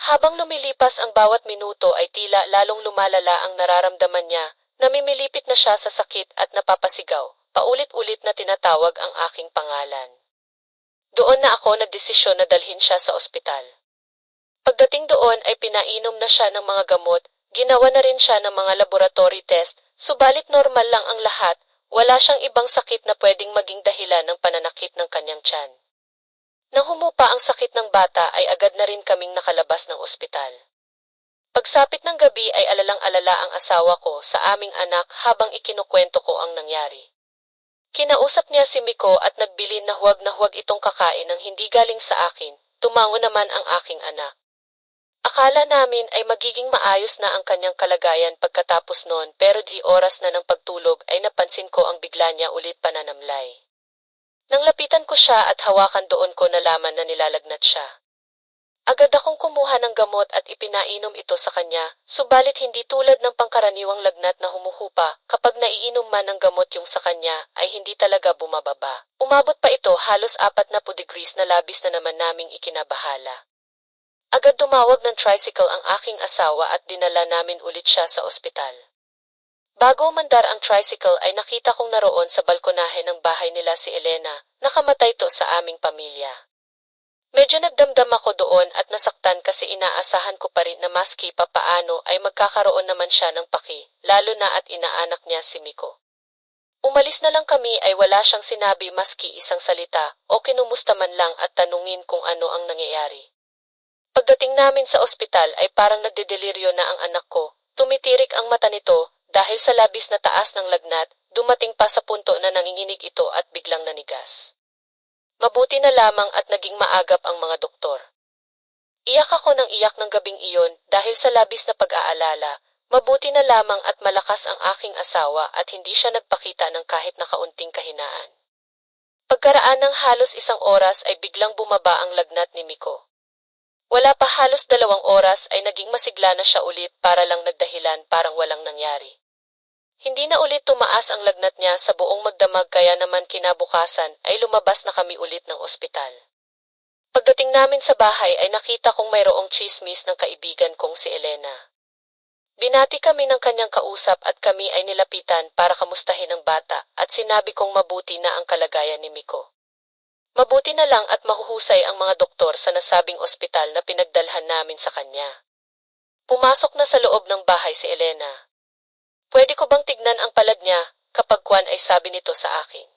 Habang lumilipas ang bawat minuto ay tila lalong lumalala ang nararamdaman niya, namimilipit na siya sa sakit at napapasigaw. Paulit-ulit na tinatawag ang aking pangalan. Doon na ako nagdesisyon na dalhin siya sa ospital. Pagdating doon ay pinainom na siya ng mga gamot, ginawa na rin siya ng mga laboratory test, subalit normal lang ang lahat, wala siyang ibang sakit na pwedeng maging dahilan ng pananakit ng kanyang tiyan. Nang humupa ang sakit ng bata ay agad na rin kaming nakalabas ng ospital. Pagsapit ng gabi ay alalang-alala ang asawa ko sa aming anak habang ikinukwento ko ang nangyari. Kinausap niya si Miko at nagbilin na huwag itong kakain ng hindi galing sa akin, tumango naman ang aking anak. Akala namin ay magiging maayos na ang kanyang kalagayan pagkatapos noon pero di oras na ng pagtulog ay napansin ko ang bigla niya ulit pananamlay. Nang lapitan ko siya at hawakan doon ko nalaman na nilalagnat siya. Agad akong kumuha ng gamot at ipinainom ito sa kanya, subalit hindi tulad ng pangkaraniwang lagnat na humuhupa, kapag naiinom man ng gamot yung sa kanya ay hindi talaga bumababa. Umabot pa ito halos 40 degrees na labis na naman naming ikinabahala. Agad tumawag ng tricycle ang aking asawa at dinala namin ulit siya sa ospital. Bago umandar ang tricycle ay nakita kong naroon sa balkonahe ng bahay nila si Elena, nakamatay to sa aming pamilya. Medyo nagdamdam ako doon at nasaktan kasi inaasahan ko pa rin na maski papaano ay magkakaroon naman siya ng paki, lalo na at inaanak niya si Miko. Umalis na lang kami ay wala siyang sinabi maski isang salita o kinumusta man lang at tanungin kung ano ang nangyayari. Pagdating namin sa ospital ay parang nagdedeliryo na ang anak ko, tumitirik ang mata nito dahil sa labis na taas ng lagnat, dumating pa sa punto na nanginginig ito at biglang nanigas. Mabuti na lamang at naging maagap ang mga doktor. Iyak ako ng iyak ng gabing iyon dahil sa labis na pag-aalala. Mabuti na lamang at malakas ang aking asawa at hindi siya nagpakita ng kahit na kaunting kahinaan. Pagkaraan ng halos isang oras ay biglang bumaba ang lagnat ni Miko. Wala pa halos 2 oras ay naging masigla na siya ulit para lang nagdahilan parang walang nangyari. Hindi na ulit tumaas ang lagnat niya sa buong magdamag kaya naman kinabukasan ay lumabas na kami ulit ng ospital. Pagdating namin sa bahay ay nakita kong mayroong tsismis ng kaibigan kong si Elena. Binati kami ng kanyang kausap at kami ay nilapitan para kamustahin ang bata at sinabi kong mabuti na ang kalagayan ni Miko. Mabuti na lang at mahuhusay ang mga doktor sa nasabing ospital na pinagdalhan namin sa kanya. Pumasok na sa loob ng bahay si Elena. Pwede ko bang tignan ang palad niya, kapag kwan ay sabi nito sa akin.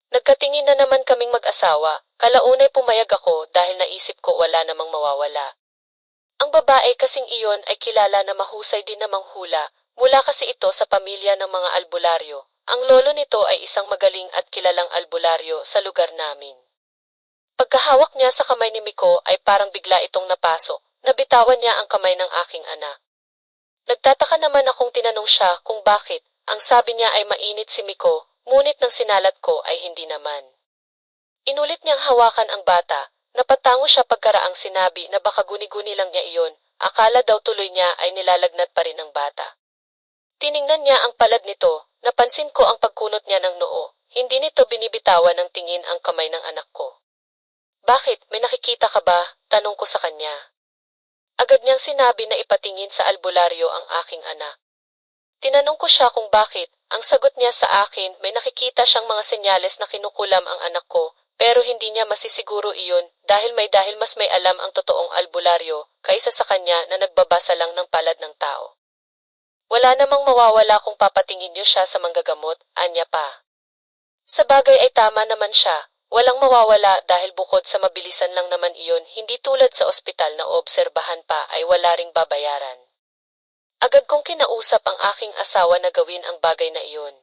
Nagkatingin na naman kaming mag-asawa, kalaunay pumayag ako dahil naisip ko wala namang mawawala. Ang babae kasing iyon ay kilala na mahusay din namang hula, mula kasi ito sa pamilya ng mga albularyo. Ang lolo nito ay isang magaling at kilalang albularyo sa lugar namin. Pagkahawak niya sa kamay ni Miko ay parang bigla itong napasok, nabitawan niya ang kamay ng aking anak. Nagtataka naman akong tinanong siya kung bakit, ang sabi niya ay mainit si Miko, ngunit nang sinalat ko ay hindi naman. Inulit niyang hawakan ang bata, napatango siya pagkaraang sinabi na baka guni-guni lang niya iyon, akala daw tuloy niya ay nilalagnat pa rin ang bata. Tiningnan niya ang palad nito, napansin ko ang pagkunot niya ng noo, hindi nito binibitawan ng tingin ang kamay ng anak ko. Bakit, may nakikita ka ba? Tanong ko sa kanya. Agad niyang sinabi na ipatingin sa albularyo ang aking anak. Tinanong ko siya kung bakit, ang sagot niya sa akin may nakikita siyang mga senyales na kinukulam ang anak ko, pero hindi niya masisiguro iyon dahil mas may alam ang totoong albularyo kaysa sa kanya na nagbabasa lang ng palad ng tao. Wala namang mawawala kung papatingin niyo siya sa manggagamot, anya pa. Sa bagay ay tama naman siya. Walang mawawala dahil bukod sa mabilisan lang naman iyon, hindi tulad sa ospital na obserbahan pa ay wala ring babayaran. Agad kong kinausap ang aking asawa na gawin ang bagay na iyon.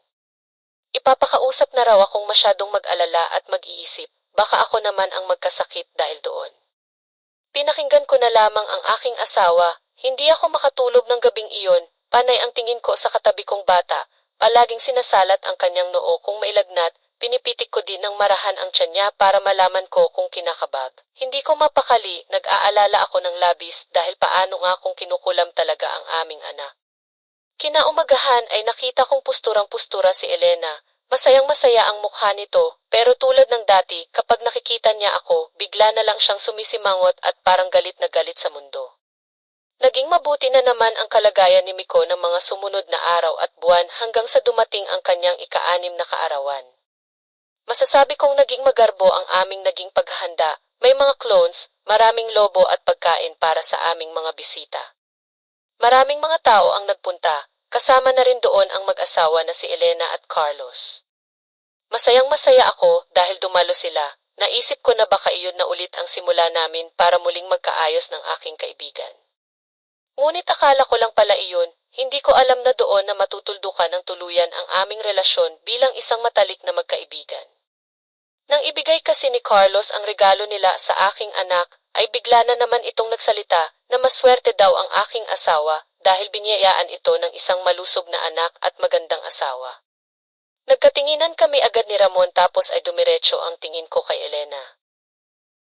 Ipapakausap na raw akong masyadong mag-alala at mag-iisip, baka ako naman ang magkasakit dahil doon. Pinakinggan ko na lamang ang aking asawa, hindi ako makatulog ng gabing iyon, panay ang tingin ko sa katabi kong bata, palaging sinasalat ang kanyang noo kung mailagnat. Pinipitik ko din ng marahan ang tiyan niya para malaman ko kung kinakabag. Hindi ko mapakali, nag-aalala ako ng labis dahil paano nga kung kinukulam talaga ang aming anak. Kinaumagahan ay nakita kong pusturang-pustura si Elena. Masayang-masaya ang mukha nito, pero tulad ng dati, kapag nakikita niya ako, bigla na lang siyang sumisimangot at parang galit na galit sa mundo. Naging mabuti na naman ang kalagayan ni Miko ng mga sumunod na araw at buwan hanggang sa dumating ang kanyang ika-6 na kaarawan. Masasabi kong naging magarbo ang aming naging paghahanda, may mga clones, maraming lobo at pagkain para sa aming mga bisita. Maraming mga tao ang nagpunta, kasama na rin doon ang mag-asawa na si Elena at Carlos. Masayang-masaya ako dahil dumalo sila, naisip ko na baka iyon na ulit ang simula namin para muling magkaayos ng aking kaibigan. Ngunit akala ko lang pala iyon, hindi ko alam na doon na matutuldukan ng tuluyan ang aming relasyon bilang isang matalik na magkaibigan. Nang ibigay kasi ni Carlos ang regalo nila sa aking anak, ay bigla na naman itong nagsalita na maswerte daw ang aking asawa dahil binyayaan ito ng isang malusog na anak at magandang asawa. Nagkatinginan kami agad ni Ramon tapos ay dumiretso ang tingin ko kay Elena.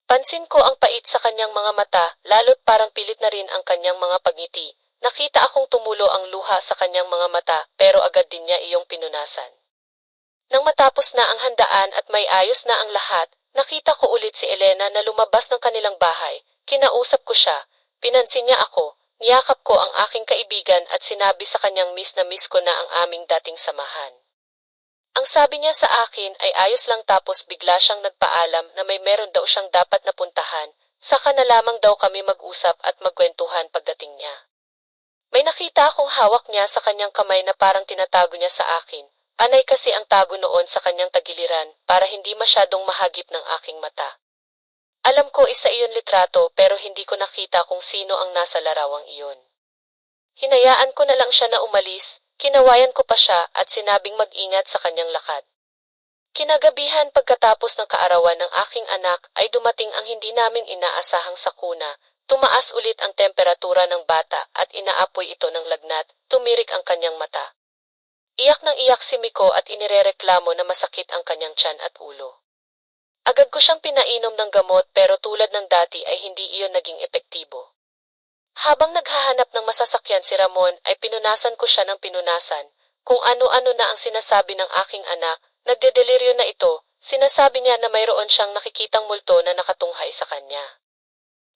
Pansin ko ang pait sa kanyang mga mata, lalo't parang pilit na rin ang kanyang mga pagngiti. Nakita akong tumulo ang luha sa kanyang mga mata pero agad din niya iyong pinunasan. Nang matapos na ang handaan at may ayos na ang lahat, nakita ko ulit si Elena na lumabas ng kanilang bahay. Kinausap ko siya, pinansin niya ako, niyakap ko ang aking kaibigan at sinabi sa kanyang miss na miss ko na ang aming dating samahan. Ang sabi niya sa akin ay ayos lang tapos bigla siyang nagpaalam na may meron daw siyang dapat napuntahan, saka na lamang daw kami mag-usap at magkwentuhan pagdating niya. May nakita akong hawak niya sa kanyang kamay na parang tinatago niya sa akin. Anay kasi ang tago noon sa kanyang tagiliran para hindi masyadong mahagip ng aking mata. Alam ko isa iyon litrato pero hindi ko nakita kung sino ang nasa larawang iyon. Hinayaan ko na lang siya na umalis, kinawayan ko pa siya at sinabing mag-ingat sa kanyang lakad. Kinagabihan pagkatapos ng kaarawan ng aking anak ay dumating ang hindi namin inaasahang sakuna, tumaas ulit ang temperatura ng bata at inaapoy ito ng lagnat, tumirik ang kanyang mata. Iyak ng iyak si Miko at inirereklamo na masakit ang kanyang tiyan at ulo. Agad ko siyang pinainom ng gamot pero tulad ng dati ay hindi iyon naging epektibo. Habang naghahanap ng masasakyan si Ramon ay pinunasan ko siya ng pinunasan, kung ano-ano na ang sinasabi ng aking anak, nagdedeliryo na ito, sinasabi niya na mayroon siyang nakikitang multo na nakatunghay sa kanya.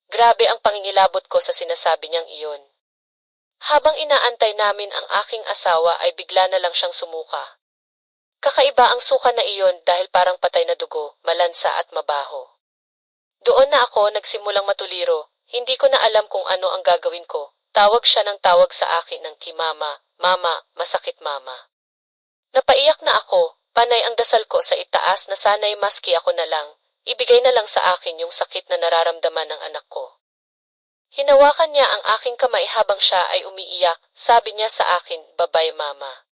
Grabe ang pangingilabot ko sa sinasabi niyang iyon. Habang inaantay namin ang aking asawa ay bigla na lang siyang sumuka. Kakaiba ang suka na iyon dahil parang patay na dugo, malansa at mabaho. Doon na ako nagsimulang matuliro, hindi ko na alam kung ano ang gagawin ko. Tawag siya ng tawag sa akin ng Mama, Mama, masakit mama. Napaiyak na ako, panay ang dasal ko sa itaas na sana'y maski ako na lang, ibigay na lang sa akin yung sakit na nararamdaman ng anak ko. Hinawakan niya ang aking kamay habang siya ay umiiyak, sabi niya sa akin, "Babay mama."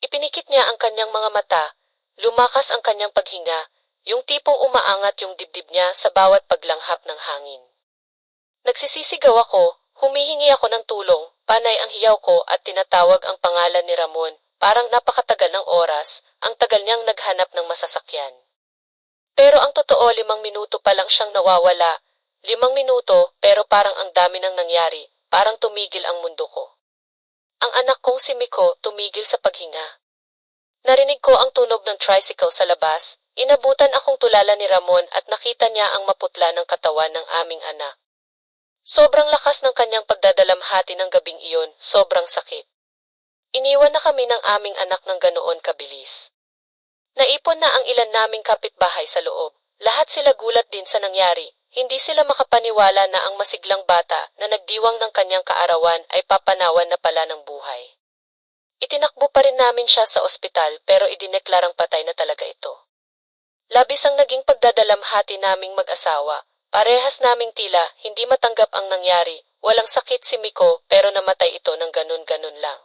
Ipinikit niya ang kanyang mga mata, lumakas ang kanyang paghinga, yung tipong umaangat yung dibdib niya sa bawat paglanghap ng hangin. Nagsisisigaw ako, humihingi ako ng tulong, panay ang hiyaw ko at tinatawag ang pangalan ni Ramon, parang napakatagal ng oras, ang tagal niyang naghanap ng masasakyan. Pero ang totoo 5 minuto pa lang siyang nawawala, 5 minuto pero parang ang dami nang nangyari, parang tumigil ang mundo ko. Ang anak kong si Miko tumigil sa paghinga. Narinig ko ang tunog ng tricycle sa labas, inabutan akong tulala ni Ramon at nakita niya ang maputla ng katawan ng aming anak. Sobrang lakas ng kanyang pagdadalamhati ng gabing iyon, sobrang sakit. Iniwan na kami ng aming anak ng ganoon kabilis. Naipon na ang ilan naming kapitbahay sa loob. Lahat sila gulat din sa nangyari. Hindi sila makapaniwala na ang masiglang bata na nagdiwang ng kanyang kaarawan ay papanawan na pala ng buhay. Itinakbo pa rin namin siya sa ospital pero idineklarang patay na talaga ito. Labis ang naging pagdadalamhati naming mag-asawa. Parehas naming tila, hindi matanggap ang nangyari, walang sakit si Miko pero namatay ito ng ganun-ganun lang.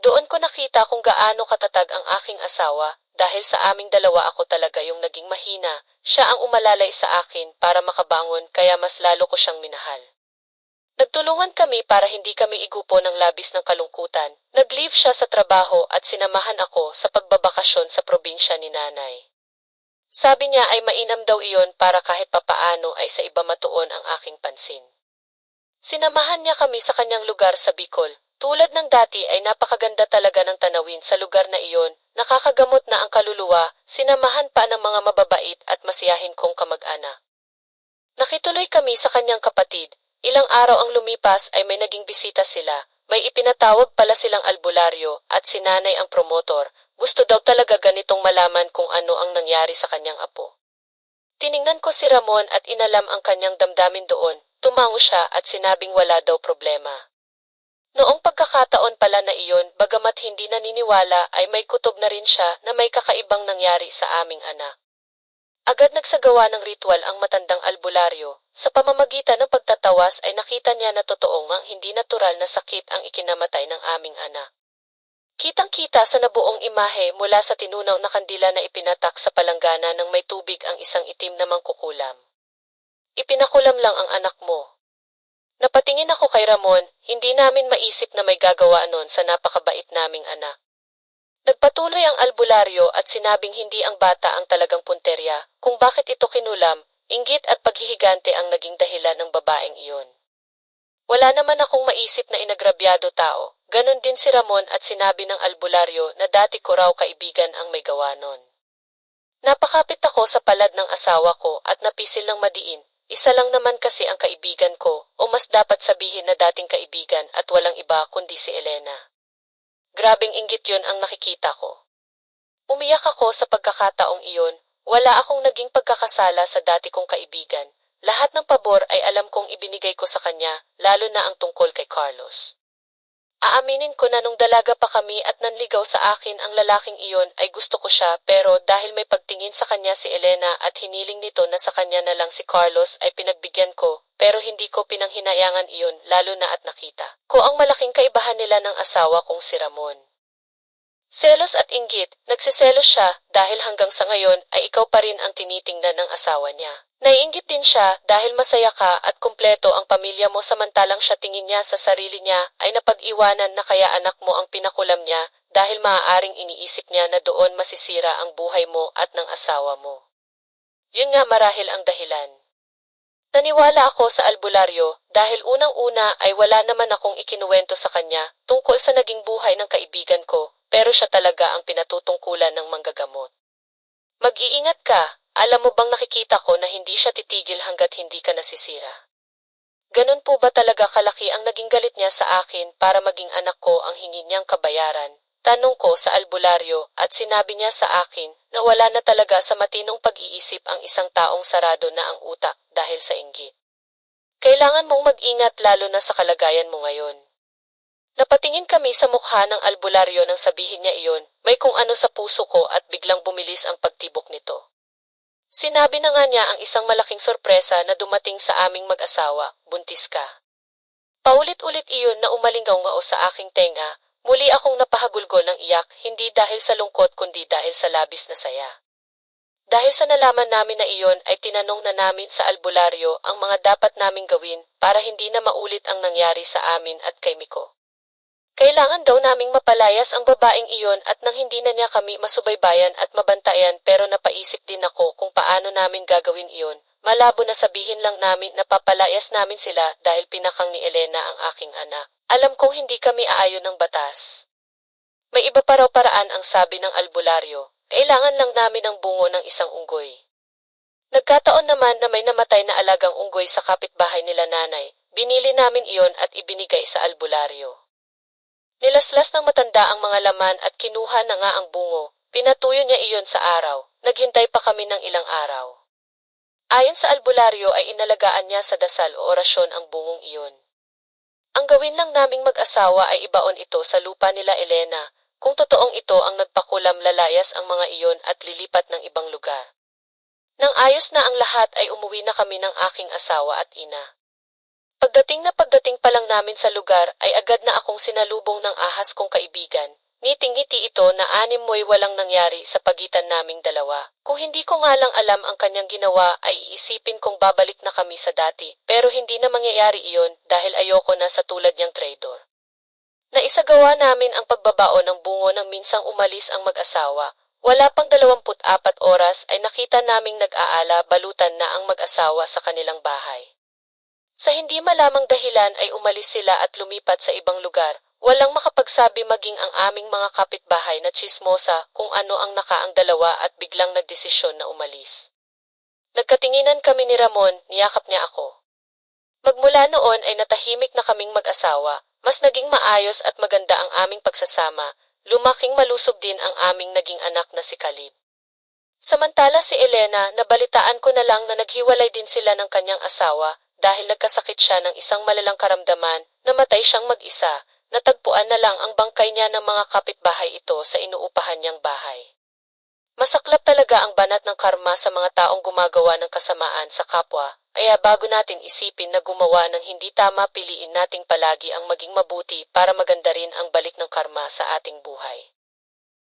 Doon ko nakita kung gaano katatag ang aking asawa, dahil sa aming dalawa ako talaga yung naging mahina, siya ang umalalay sa akin para makabangon kaya mas lalo ko siyang minahal. Nagtulungan kami para hindi kami igupo ng labis ng kalungkutan, nag-leave siya sa trabaho at sinamahan ako sa pagbabakasyon sa probinsya ni nanay. Sabi niya ay mainam daw iyon para kahit papaano ay sa iba matuon ang aking pansin. Sinamahan niya kami sa kanyang lugar sa Bicol. Tulad ng dati ay napakaganda talaga ng tanawin sa lugar na iyon, nakakagamot na ang kaluluwa, sinamahan pa ng mga mababait at masiyahin kong kamag-anak. Nakituloy kami sa kanyang kapatid, ilang araw ang lumipas ay may naging bisita sila, may ipinatawag pala silang albularyo at si nanay ang promotor. Gusto daw talaga ganitong malaman kung ano ang nangyari sa kanyang apo. Tiningnan ko si Ramon at inalam ang kanyang damdamin doon, tumango siya at sinabing wala daw problema. Noong pagkakataon pala na iyon, bagamat hindi naniniwala ay may kutob na rin siya na may kakaibang nangyari sa aming anak. Agad nagsagawa ng ritual ang matandang albularyo, sa pamamagitan ng pagtatawas ay nakita niya na totoong ang hindi natural na sakit ang ikinamatay ng aming anak. Kitang-kita sa nabuong imahe mula sa tinunaw na kandila na ipinatak sa palanggana ng may tubig ang isang itim na mangkukulam. Ipinakulam lang ang anak mo. Napatingin ako kay Ramon, hindi namin maisip na may gagawa nun sa napakabait naming anak. Nagpatuloy ang albularyo at sinabing hindi ang bata ang talagang punterya, kung bakit ito kinulam, inggit at paghihigante ang naging dahilan ng babaeng iyon. Wala naman akong maisip na inagrabyado tao, ganon din si Ramon at sinabi ng albularyo na dati ko raw kaibigan ang may gawa nun. Napakapit ako sa palad ng asawa ko at napisil ng madiin, Isa lang naman kasi ang kaibigan ko, o mas dapat sabihin na dating kaibigan at walang iba kundi si Elena. Grabing inggit yun ang nakikita ko. Umiyak ako sa pagkakataong iyon, wala akong naging pagkakasala sa dati kong kaibigan. Lahat ng pabor ay alam kong ibinigay ko sa kanya, lalo na ang tungkol kay Carlos. Aaminin ko na nung dalaga pa kami at nanligaw sa akin ang lalaking iyon ay gusto ko siya pero dahil may pagtingin sa kanya si Elena at hiniling nito na sa kanya na lang si Carlos ay pinagbigyan ko pero hindi ko pinanghinayangan iyon lalo na at nakita ko ang malaking kaibahan nila ng asawa kong si Ramon. Selos at inggit, nagsiselos siya dahil hanggang sa ngayon ay ikaw pa rin ang tinitingnan ng asawa niya. Naiinggit din siya dahil masaya ka at kumpleto ang pamilya mo samantalang siya tingin niya sa sarili niya ay napag-iwanan na kaya anak mo ang pinakulam niya dahil maaaring iniisip niya na doon masisira ang buhay mo at ng asawa mo. Yun nga marahil ang dahilan. Naniwala ako sa albularyo dahil unang-una ay wala naman akong ikinuwento sa kanya tungkol sa naging buhay ng kaibigan ko. Pero siya talaga ang pinatutungkulan ng manggagamot. Mag-iingat ka, alam mo bang nakikita ko na hindi siya titigil hanggat hindi ka nasisira. Ganun po ba talaga kalaki ang naging galit niya sa akin para maging anak ko ang hingi niyang kabayaran? Tanong ko sa albularyo at sinabi niya sa akin na wala na talaga sa matinong pag-iisip ang isang taong sarado na ang utak dahil sa inggit. Kailangan mong mag-ingat lalo na sa kalagayan mo ngayon. Napatingin kami sa mukha ng albularyo nang sabihin niya iyon, may kung ano sa puso ko at biglang bumilis ang pagtibok nito. Sinabi na nga niya ang isang malaking sorpresa na dumating sa aming mag-asawa, buntis ka. Paulit-ulit iyon na umalingaw-ngao sa aking tenga, muli akong napahagulgol ng iyak hindi dahil sa lungkot kundi dahil sa labis na saya. Dahil sa nalaman namin na iyon ay tinanong na namin sa albularyo ang mga dapat naming gawin para hindi na maulit ang nangyari sa amin at kay Miko. Kailangan daw naming mapalayas ang babaeng iyon at nang hindi na niya kami masubaybayan at mabantayan pero napaisip din ako kung paano namin gagawin iyon. Malabo na sabihin lang namin na papalayas namin sila dahil pinakang ni Elena ang aking anak. Alam kong hindi kami aayon ng batas. May iba pa raw paraan ang sabi ng albularyo. Kailangan lang namin ng bungo ng isang unggoy. Nagkataon naman na may namatay na alagang unggoy sa kapitbahay nila nanay. Binili namin iyon at ibinigay sa albularyo. Nilaslas ng matanda ang mga laman at kinuha na nga ang bungo. Pinatuyo niya iyon sa araw. Naghintay pa kami ng ilang araw. Ayon sa albularyo ay inalagaan niya sa dasal o orasyon ang bungong iyon. Ang gawin lang naming mag-asawa ay ibaon ito sa lupa nila Elena. Kung totoong ito ang nagpakulam lalayas ang mga iyon at lilipat ng ibang lugar. Nang ayos na ang lahat ay umuwi na kami ng aking asawa at ina. Pagdating pa lang namin sa lugar ay agad na akong sinalubong ng ahas kong kaibigan. Ngiting-ngiti ito na anim mo'y walang nangyari sa pagitan naming dalawa. Kung hindi ko nga lang alam ang kanyang ginawa ay iisipin kong babalik na kami sa dati. Pero hindi na mangyayari iyon dahil ayoko na sa tulad niyang traidor. Naisagawa namin ang pagbabao ng bungo nang minsang umalis ang mag-asawa. Wala pang 24 oras ay nakita naming nag-aala balutan na ang mag-asawa sa kanilang bahay. Sa hindi malamang dahilan ay umalis sila at lumipat sa ibang lugar. Walang makapagsabi maging ang aming mga kapitbahay na tsismosa kung ano ang nakaang dalawa at biglang nagdesisyon na umalis. Nagkatinginan kami ni Ramon, niyakap niya ako. Magmula noon ay natahimik na kaming mag-asawa, mas naging maayos at maganda ang aming pagsasama, lumaking malusog din ang aming naging anak na si Caleb. Samantala si Elena, nabalitaan ko na lang na naghiwalay din sila ng kanyang asawa, dahil nagkasakit siya ng isang malalang karamdaman, namatay siyang mag-isa, natagpuan na lang ang bangkay niya ng mga kapitbahay ito sa inuupahan niyang bahay. Masaklap talaga ang banat ng karma sa mga taong gumagawa ng kasamaan sa kapwa, kaya bago natin isipin na gumawa ng hindi tama piliin nating palagi ang maging mabuti para maganda rin ang balik ng karma sa ating buhay.